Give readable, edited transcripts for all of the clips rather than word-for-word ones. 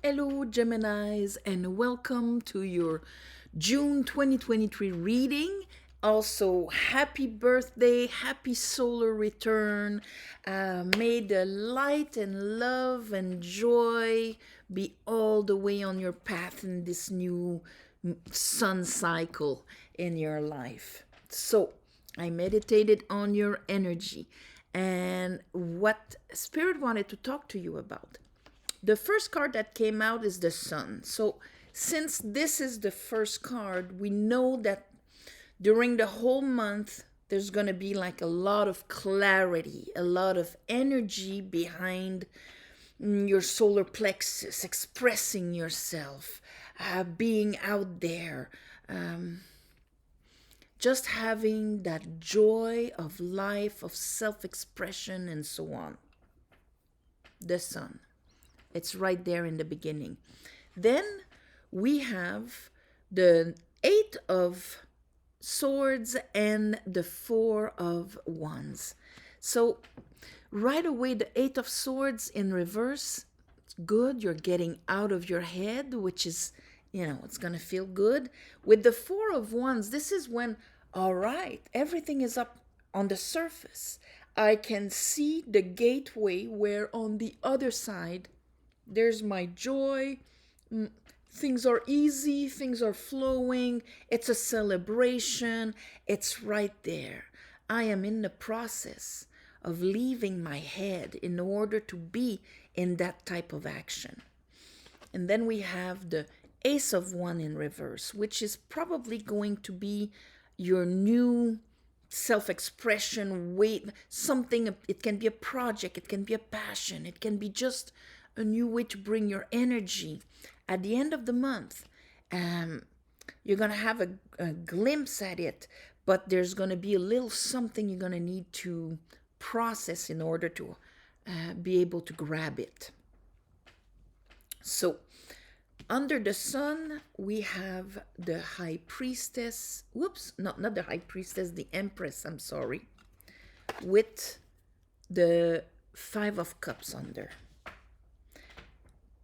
Hello, Geminis, and welcome to your June 2023 reading. Also, happy birthday, happy solar return. May the light and love and joy be all the way on your path in this new sun cycle in your life. So, I meditated on your energy and what Spirit wanted to talk to you about. The first card that came out is the sun. So, since this is the first card, we know that during the whole month, there's going to be like a lot of clarity, a lot of energy behind your solar plexus, expressing yourself, being out there, just having that joy of life, of self expression, and so on. The sun. It's right there in the beginning. Then we have the Eight of Swords and the Four of Wands. So right away, the Eight of Swords in reverse, it's good. You're getting out of your head, which is, it's going to feel good. With the Four of Wands, this is when, all right, everything is up on the surface. I can see the gateway where on the other side, there's my joy. Things are easy, things are flowing. It's a celebration. It's right there. I am in the process of leaving my head in order to be in that type of action. And then we have the Ace of Wands in reverse, which is probably going to be your new self-expression way, something. It can be a project, it can be a passion, it can be just a new way to bring your energy. At the end of the month, you're going to have a glimpse at it, but there's going to be a little something you're going to need to process in order to be able to grab it. So, under the sun, we have the High Priestess. Whoops, not the High Priestess, the Empress, I'm sorry. With the Five of Cups under.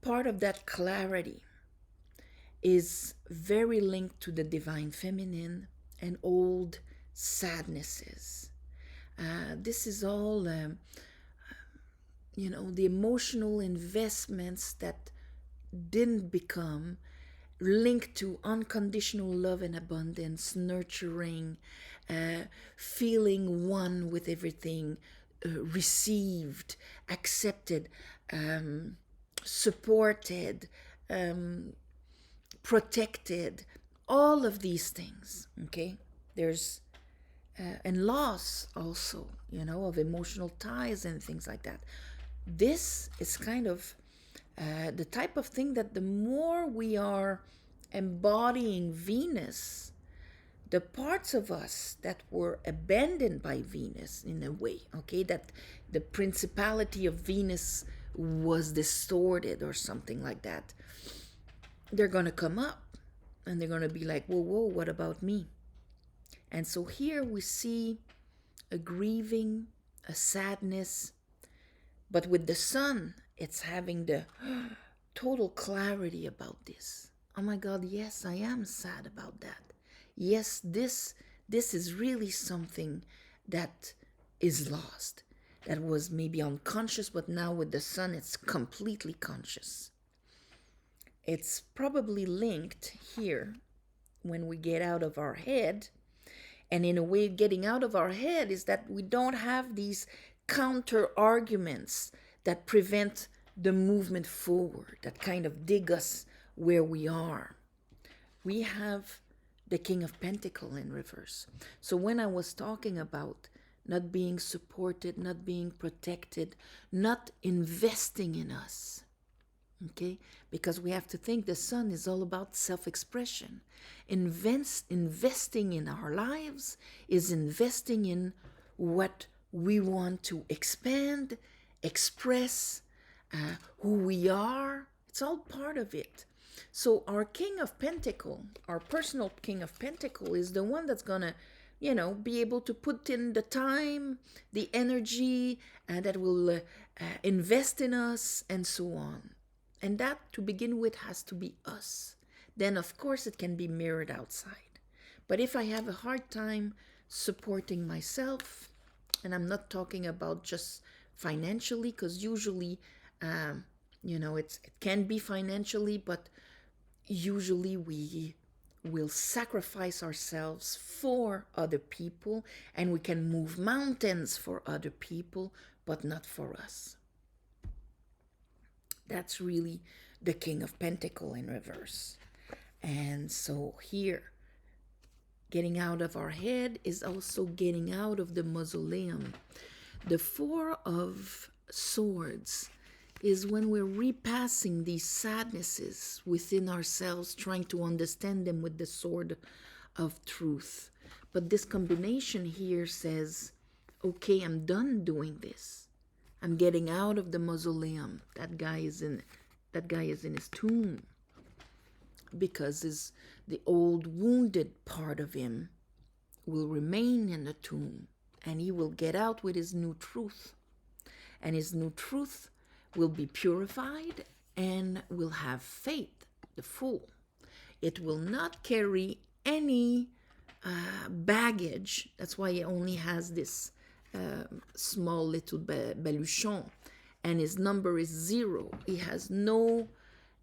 Part of that clarity is very linked to the divine feminine and old sadnesses. This is all, the emotional investments that didn't become linked to unconditional love and abundance, nurturing, feeling one with everything, received, accepted, supported, protected, all of these things. Okay, there's and loss also, of emotional ties and things like that. This is kind of the type of thing that the more we are embodying Venus, the parts of us that were abandoned by Venus in a way, okay, that the principality of Venus was distorted or something like that, they're going to come up and they're going to be like, whoa, what about me? And so here we see a grieving, a sadness, but with the sun, it's having the total clarity about this. Oh my God, yes, I am sad about that. Yes, this is really something that is lost, that was maybe unconscious, but now with the sun, it's completely conscious. It's probably linked here when we get out of our head. And in a way, getting out of our head is that we don't have these counter arguments that prevent the movement forward, that kind of dig us where we are. We have the King of Pentacles in reverse. So when I was talking about not being supported, not being protected, not investing in us, okay, because we have to think the sun is all about self-expression. Investing in our lives is investing in what we want to expand, express, who we are. It's all part of it. So our King of Pentacles, our personal King of Pentacles, is the one that's gonna be able to put in the time, the energy, that will invest in us, and so on. And that, to begin with, has to be us. Then, of course, it can be mirrored outside. But if I have a hard time supporting myself, and I'm not talking about just financially, because usually, it can be financially, but usually we will sacrifice ourselves for other people, and we can move mountains for other people, but not for us. That's really the King of Pentacles in reverse. And so here, getting out of our head is also getting out of the mausoleum. The Four of Swords is when we're repassing these sadnesses within ourselves, trying to understand them with the sword of truth. But this combination here says, okay, I'm done doing this. I'm getting out of the mausoleum. That guy is in his tomb, because the old wounded part of him will remain in the tomb, and he will get out with his new truth. And his new truth will be purified and will have faith, the Fool. It will not carry any baggage. That's why he only has this small little baluchon, and his number is 0. He has no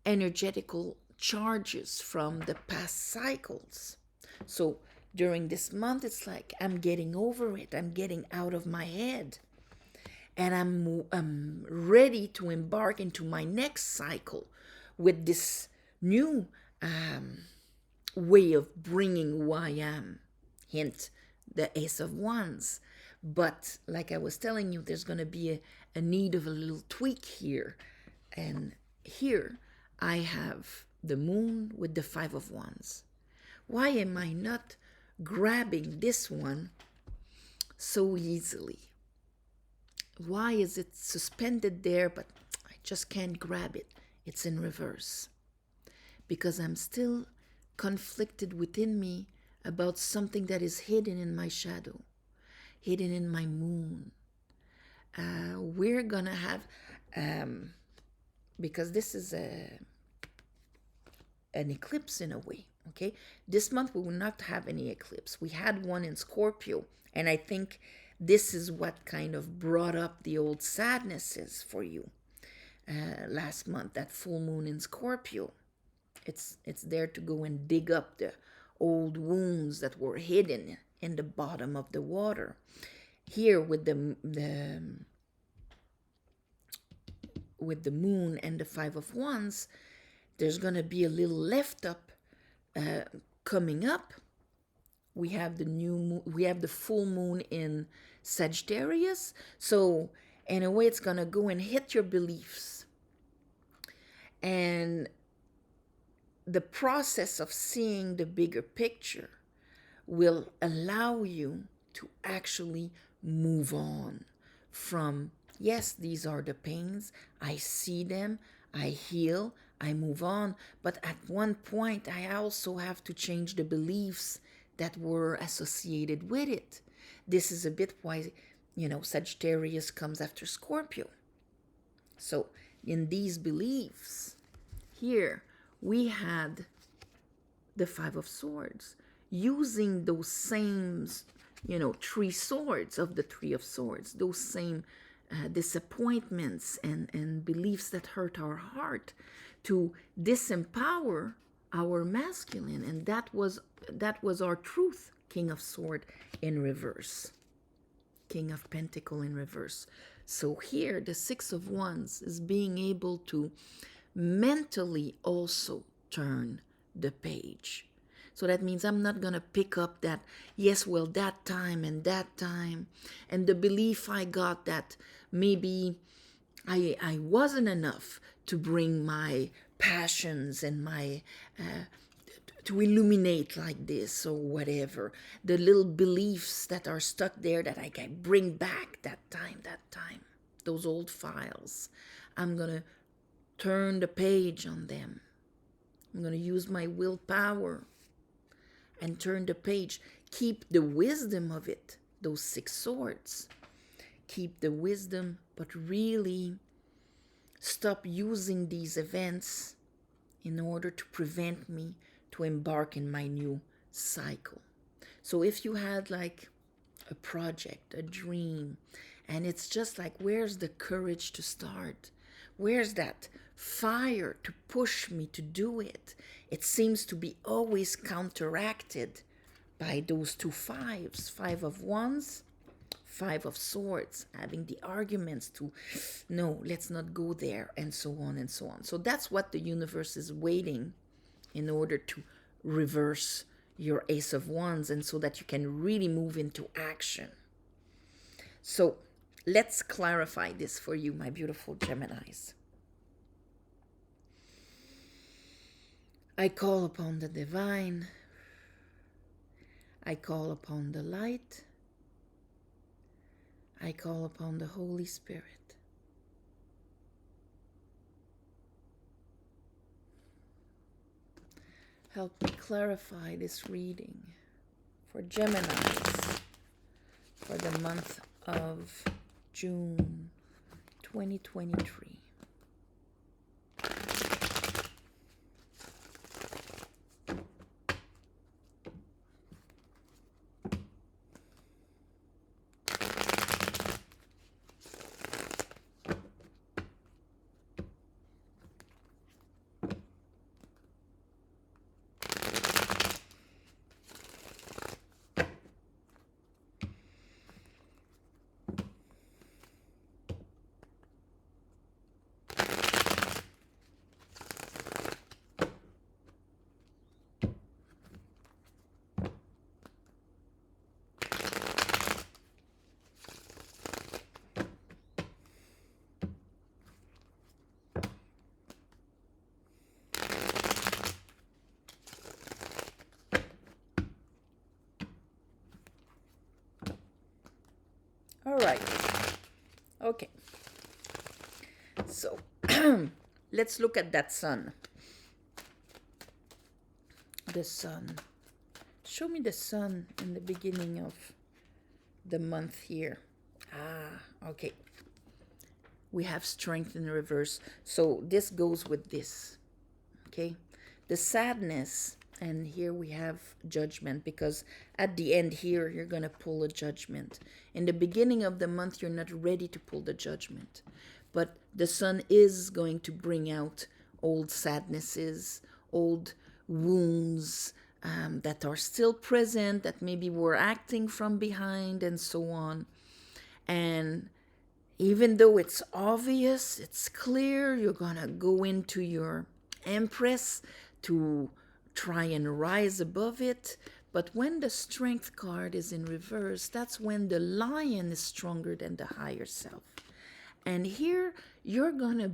energetical charges from the past cycles. So during this month, it's like I'm getting over it. I'm getting out of my head. And I'm ready to embark into my next cycle with this new way of bringing who I am. Hint, the Ace of Wands. But like I was telling you, there's going to be a need of a little tweak here. And here I have the Moon with the Five of Wands. Why am I not grabbing this one so easily? Why is it suspended there, but I just can't grab it? It's in reverse. Because I'm still conflicted within me about something that is hidden in my shadow, hidden in my moon. We're going to have, because this is an eclipse in a way, okay? This month we will not have any eclipse. We had one in Scorpio, and I think this is what kind of brought up the old sadnesses for you last month, that full moon in Scorpio. It's there to go and dig up the old wounds that were hidden in the bottom of the water. Here with the moon and the Five of Wands, there's going to be a little left up coming up. We have the full moon in Sagittarius. So in a way, it's going to go and hit your beliefs. And the process of seeing the bigger picture will allow you to actually move on from, yes, these are the pains. I see them. I heal. I move on. But at one point, I also have to change the beliefs that were associated with it. This is a bit why, Sagittarius comes after Scorpio. So in these beliefs, here we had the Five of Swords, using those same, 3 swords of the Three of Swords, those same disappointments and beliefs that hurt our heart, to disempower our masculine. And that was our truth. King of Sword in reverse, King of Pentacle in reverse. So here the Six of Wands is being able to mentally also turn the page. So that means I'm not going to pick up that, yes, well, that time, and the belief I got that maybe I wasn't enough to bring my passions and my to illuminate like this or whatever. The little beliefs that are stuck there that I can bring back that time, those old files. I'm going to turn the page on them. I'm going to use my willpower and turn the page. Keep the wisdom of it, those 6 swords. Keep the wisdom, but really stop using these events in order to prevent me to embark in my new cycle. So if you had like a project, a dream, and it's just like, where's the courage to start? Where's that fire to push me to do it? It seems to be always counteracted by those two fives, five of wands, five of swords, having the arguments to, no, let's not go there, and so on and so on. So that's what the universe is waiting in order to reverse your ace of wands, and so that you can really move into action. So let's clarify this for you, my beautiful Geminis. I call upon the divine. I call upon the light. I call upon the Holy Spirit. Help me clarify this reading for Geminis for the month of June 2023. All right. Okay. So let's look at that sun. The sun. Show me the sun in the beginning of the month here. Okay. We have strength in reverse. So this goes with this. Okay. The sadness, and here we have judgment, because at the end here, you're going to pull a judgment. In the beginning of the month, you're not ready to pull the judgment. But the sun is going to bring out old sadnesses, old wounds that are still present, that maybe we're acting from behind, and so on. And even though it's obvious, it's clear, you're going to go into your Empress to try and rise above it. But when the Strength card is in reverse, that's when the Lion is stronger than the higher self. And here you're gonna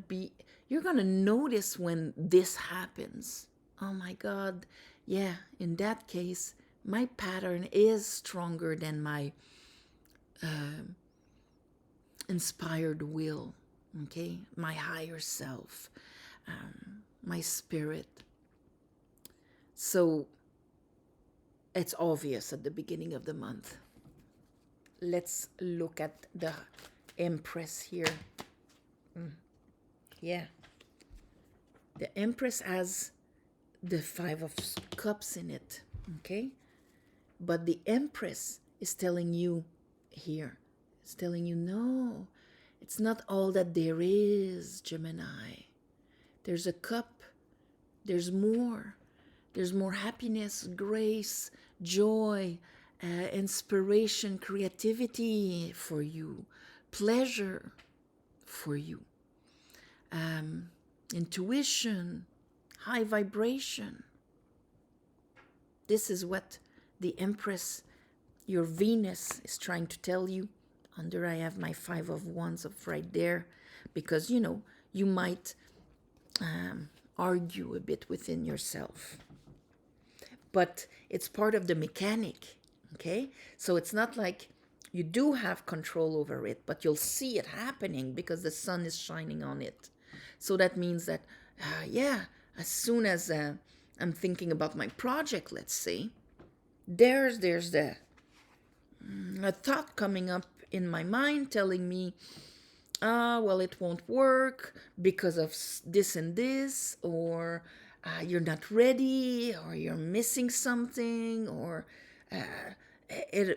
notice when this happens. Oh my God, yeah, in that case, my pattern is stronger than my inspired will, okay? My higher self, my spirit. So it's obvious at the beginning of the month. Let's look at the Empress here. Yeah. The Empress has the Five of Cups in it, okay? But the Empress is telling you here, it's telling you, no, it's not all that there is, Gemini. There's a cup. There's more. There's more happiness, grace, joy, inspiration, creativity for you, pleasure for you, intuition, high vibration. This is what the Empress, your Venus, is trying to tell you. Under I have my Five of Wands up right there, because, you know, you might argue a bit within yourself. But it's part of the mechanic, okay? So it's not like you do have control over it, but you'll see it happening because the sun is shining on it. So that means that, as soon as I'm thinking about my project, let's say, there's a thought coming up in my mind telling me, well, it won't work because of this and this, or you're not ready, or you're missing something, or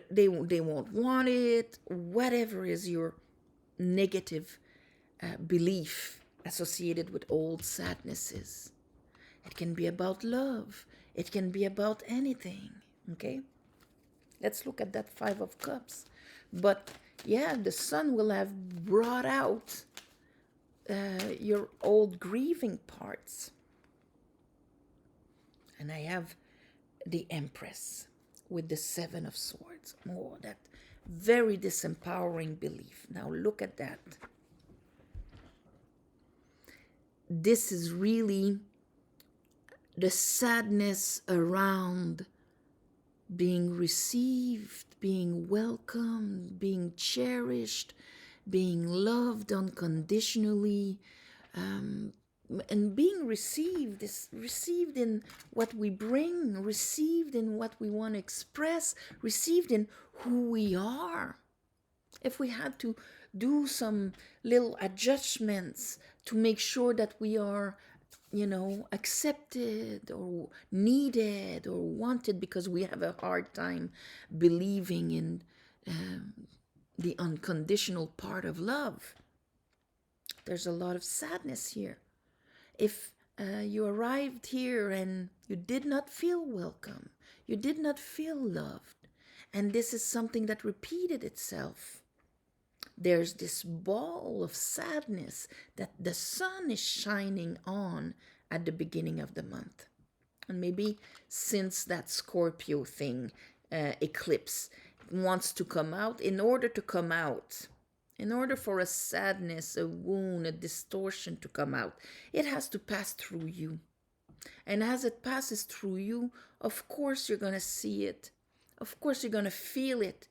they won't want it. Whatever is your negative belief associated with old sadnesses. It can be about love. It can be about anything. Okay? Let's look at that Five of Cups. But yeah, the sun will have brought out your old grieving parts. And I have the Empress with the Seven of Swords. Oh, that very disempowering belief. Now look at that. This is really the sadness around being received, being welcomed, being cherished, being loved unconditionally, and being received is received in what we bring, received in what we want to express, received in who we are. If we had to do some little adjustments to make sure that we are, accepted or needed or wanted, because we have a hard time believing in the unconditional part of love, there's a lot of sadness here. If you arrived here and you did not feel welcome, you did not feel loved, and this is something that repeated itself, there's this ball of sadness that the sun is shining on at the beginning of the month. And maybe since that Scorpio thing, eclipse, wants to come out, in order to come out, in order for a sadness, a wound, a distortion to come out, it has to pass through you. And as it passes through you, of course you're going to see it. Of course you're going to feel it.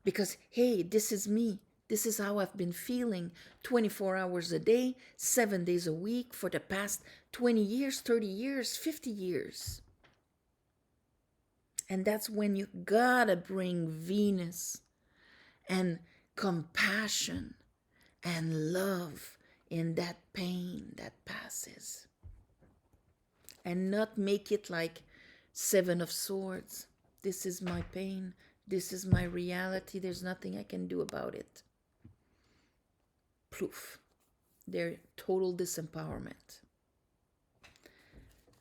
Because, hey, this is me. This is how I've been feeling 24 hours a day, 7 days a week for the past 20 years, 30 years, 50 years. And that's when you gotta bring Venus and compassion and love in that pain that passes. And not make it like Seven of Swords. This is my pain. This is my reality. There's nothing I can do about it. Proof. Their total disempowerment.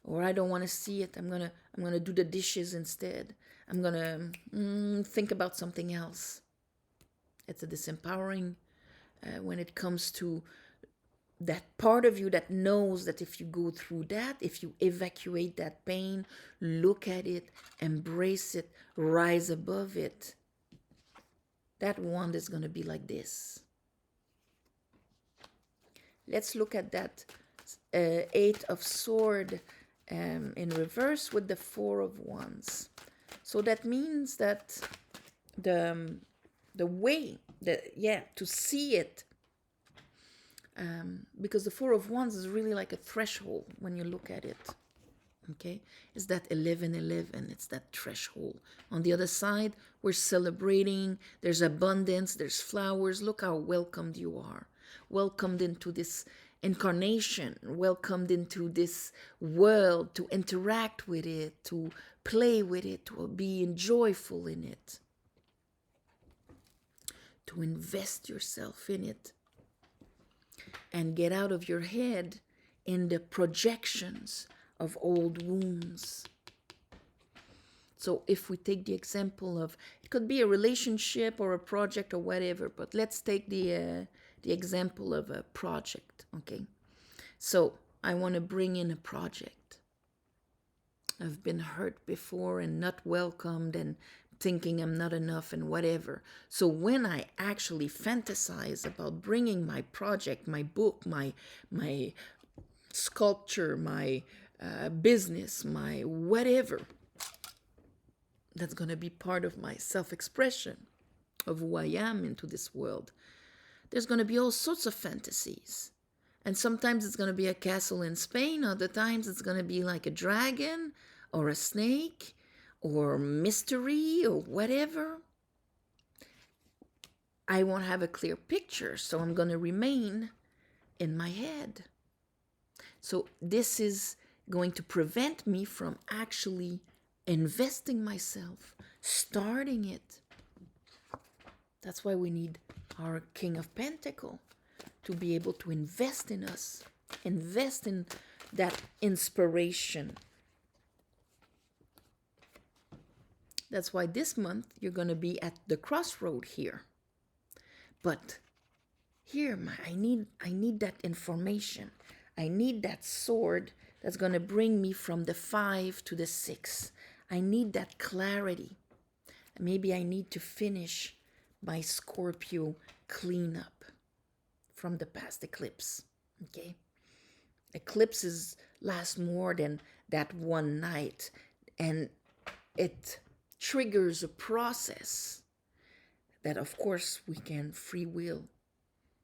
Or I don't want to see it. I'm gonna do the dishes instead. I'm gonna think about something else. It's a disempowering when it comes to that part of you that knows that if you go through that, if you evacuate that pain, look at it, embrace it, rise above it, that wand is going to be like this. Let's look at that Eight of Swords in reverse with the Four of Wands. So that means that the way that to see it, because the Four of Wands is really like a threshold when you look at it. Okay, it's that 11:11. It's that threshold. On the other side, we're celebrating. There's abundance. There's flowers. Look how welcomed you are. Welcomed into this incarnation. Welcomed into this world to interact with it, to play with it, to be joyful in it, to invest yourself in it, and get out of your head in the projections of old wounds. So if we take the example of, it could be a relationship or a project or whatever, but let's take the example of a project, okay? So I want to bring in a project. I've been hurt before and not welcomed and thinking I'm not enough and whatever. So when I actually fantasize about bringing my project, my book, my sculpture, my business, my whatever, that's going to be part of my self-expression of who I am into this world, there's going to be all sorts of fantasies. And sometimes it's going to be a castle in Spain. Other times it's going to be like a dragon or a snake or mystery or whatever. I won't have a clear picture, so I'm going to remain in my head. So this is going to prevent me from actually investing myself, starting it. That's why we need our King of Pentacles to be able to invest in us, invest in that inspiration. That's why this month you're going to be at the crossroad here. But here, I need that information. I need that sword that's going to bring me from the 5 to the 6. I need that clarity. Maybe I need to finish my Scorpio cleanup from the past eclipse. Okay? Eclipses last more than that one night, and it triggers a process that, of course, we can free will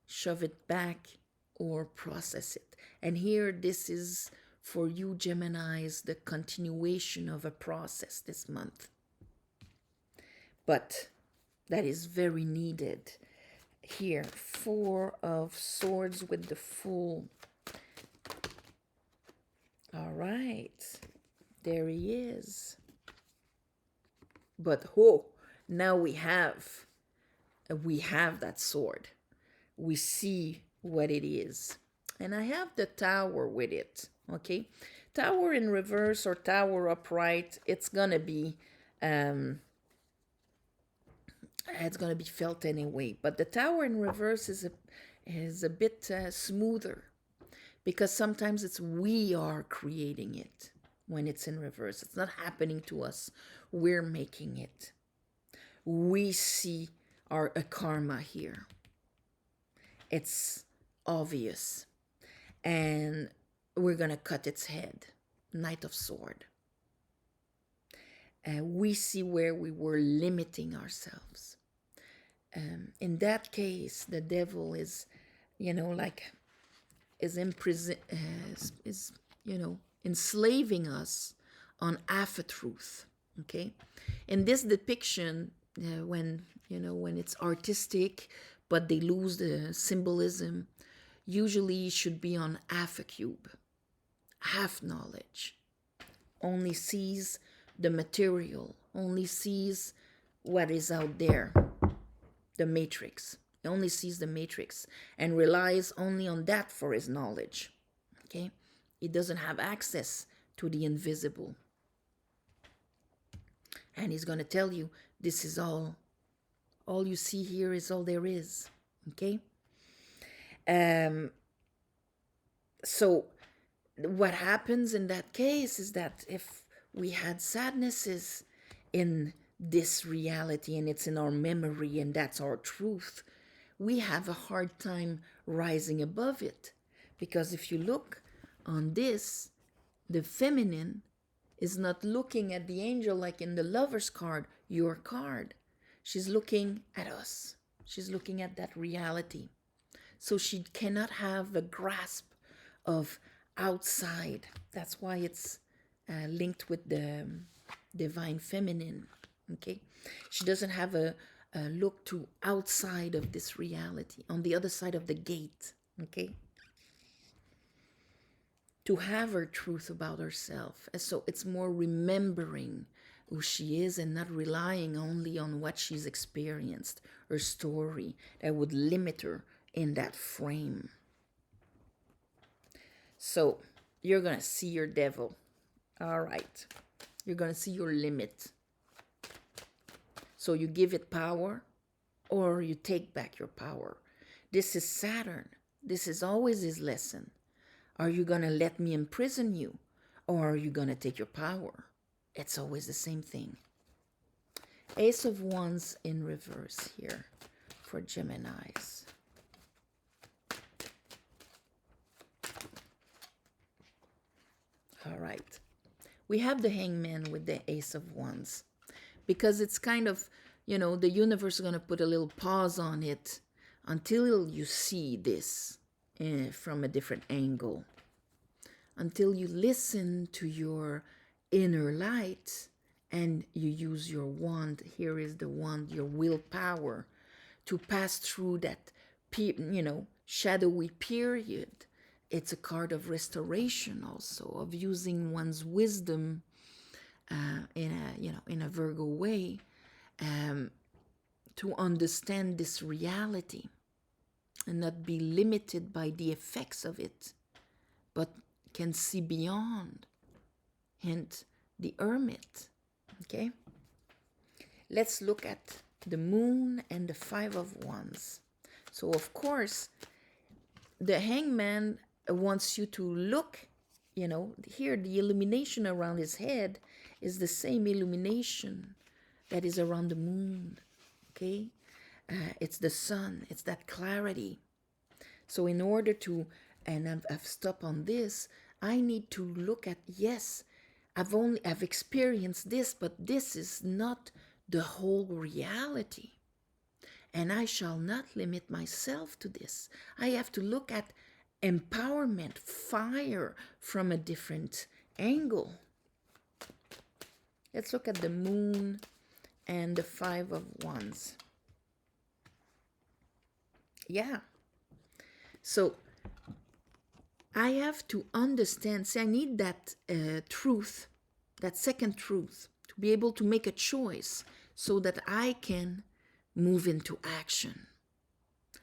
shove it back or process it. And here, this is for you Geminis, the continuation of a process this month. But that is very needed. Here, 4 of Swords with the Fool. All right, there he is. But now we have that sword. We see what it is. And I have the Tower with it, okay? Tower in reverse or Tower upright, it's gonna be felt anyway. But the Tower in reverse is a bit smoother, because sometimes we are creating it when it's in reverse. It's not happening to us. We're making it. We see a karma here. It's obvious. And we're going to cut its head. Knight of Sword. We see where we were limiting ourselves. In that case, the devil is, enslaving us on half a truth. Okay, in this depiction, when it's artistic, but they lose the symbolism, usually it should be on half a cube, half knowledge, only sees the material, only sees what is out there, the matrix. He only sees the matrix and relies only on that for his knowledge. Okay, he doesn't have access to the invisible. And he's going to tell you, this is all you see here is all there is. Okay? So what happens in that case is that if we had sadnesses in this reality and it's in our memory and that's our truth, we have a hard time rising above it. Because if you look on this, the feminine is not looking at the angel like in the Lover's card, your card. She's looking at us. She's looking at that reality. So she cannot have a grasp of outside. That's why it's linked with the divine feminine. Okay, she doesn't have a look to outside of this reality, on the other side of the gate. Okay, to have her truth about herself. And so it's more remembering who she is and not relying only on what she's experienced, her story that would limit her in that frame. So you're going to see your devil. All right. You're going to see your limit. So you give it power or you take back your power. This is Saturn. This is always his lesson. Are you going to let me imprison you, or are you going to take your power? It's always the same thing. Ace of Wands in reverse here for Geminis. All right. We have the Hangman with the Ace of Wands, because it's kind of, the universe is going to put a little pause on it until you see this from a different angle, until you listen to your inner light and you use your wand. Here is the wand, your willpower, to pass through that, shadowy period. It's a card of restoration also, of using one's wisdom in a Virgo way, to understand this reality and not be limited by the effects of it, but can see beyond. Hint, the Hermit. Okay? Let's look at the Moon and the Five of Wands. So, of course, the Hangman wants you to look, here the illumination around his head is the same illumination that is around the moon. Okay? It's the sun, it's that clarity. So in order to, and I've stopped on this, I need to look at, yes, I've experienced this, but this is not the whole reality. And I shall not limit myself to this. I have to look at empowerment, fire from a different angle. Let's look at the Moon and the Five of Wands. Yeah. So I have to understand, I need that truth, that second truth, to be able to make a choice so that I can move into action.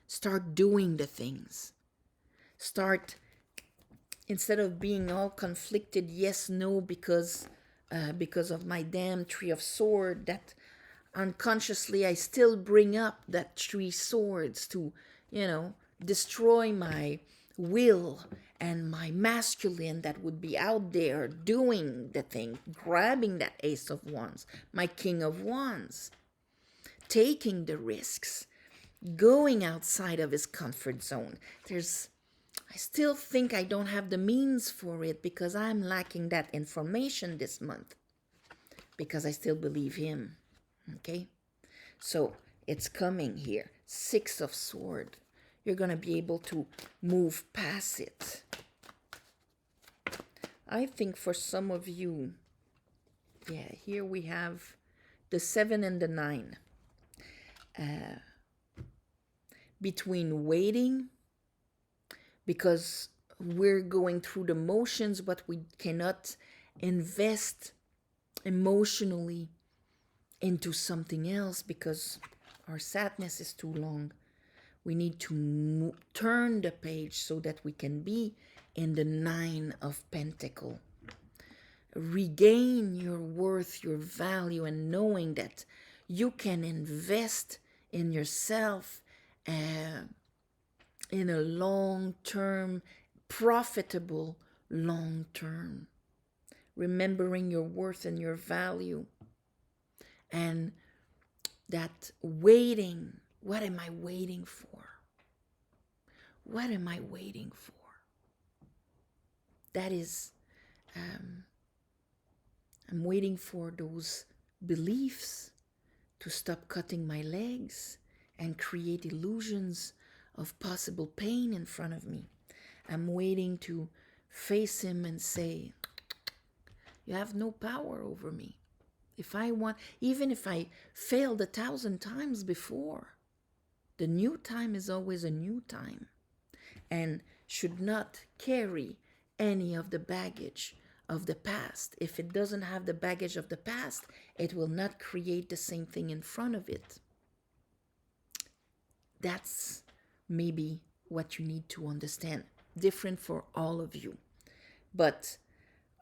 Start doing the things. Start, instead of being all conflicted, yes, no, because of my damn Three of Swords, that unconsciously I still bring up that Three Swords to, destroy my will and my masculine that would be out there doing the thing, grabbing that Ace of Wands, my King of Wands, taking the risks, going outside of his comfort zone. I still think I don't have the means for it because I'm lacking that information this month, because I still believe him. Okay? So it's coming here. Six of Swords. You're going to be able to move past it. I think for some of you, here we have the 7 and the 9. Between waiting, because we're going through the motions, but we cannot invest emotionally into something else because our sadness is too long. We need to turn the page so that we can be in the 9 of Pentacles. Regain your worth, your value, and knowing that you can invest in yourself in a long-term, profitable long-term. Remembering your worth and your value. And that waiting, what am I waiting for? What am I waiting for? That is, I'm waiting for those beliefs to stop cutting my legs and create illusions of possible pain in front of me. I'm waiting to face him and say, you have no power over me. If I want, even if I failed 1,000 times before, the new time is always a new time and should not carry any of the baggage of the past. If it doesn't have the baggage of the past, it will not create the same thing in front of it. That's maybe what you need to understand. Different for all of you. But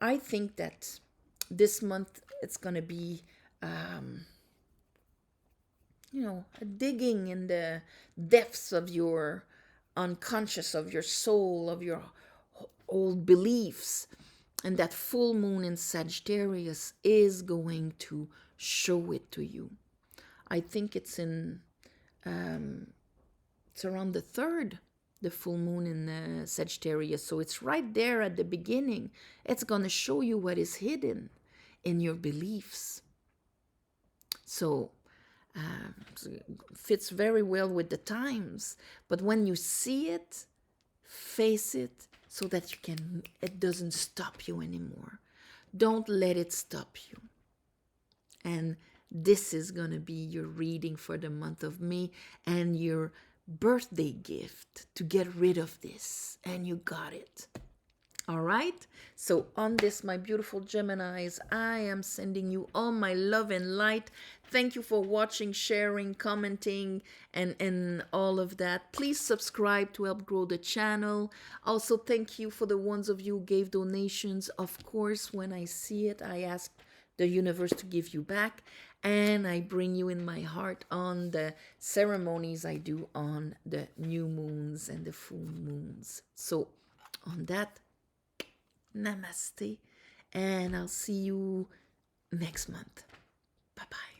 I think that this month it's going to be, digging in the depths of your unconscious, of your soul, of your old beliefs. And that full moon in Sagittarius is going to show it to you. I think it's in, it's around the 3rd, the full moon in Sagittarius. So it's right there at the beginning. It's going to show you what is hidden in your beliefs. So fits very well with the times. But when you see it, face it so that it doesn't stop you anymore. Don't let it stop you. And this is going to be your reading for the month of May and your birthday gift to get rid of this. And you got it. All right. So on this, my beautiful Geminis, I am sending you all my love and light. Thank you for watching, sharing, commenting, and all of that. Please subscribe to help grow the channel. Also, thank you for the ones of you who gave donations. Of course, when I see it, I ask the universe to give you back. And I bring you in my heart on the ceremonies I do on the new moons and the full moons. So on that, namaste, and I'll see you next month. Bye bye.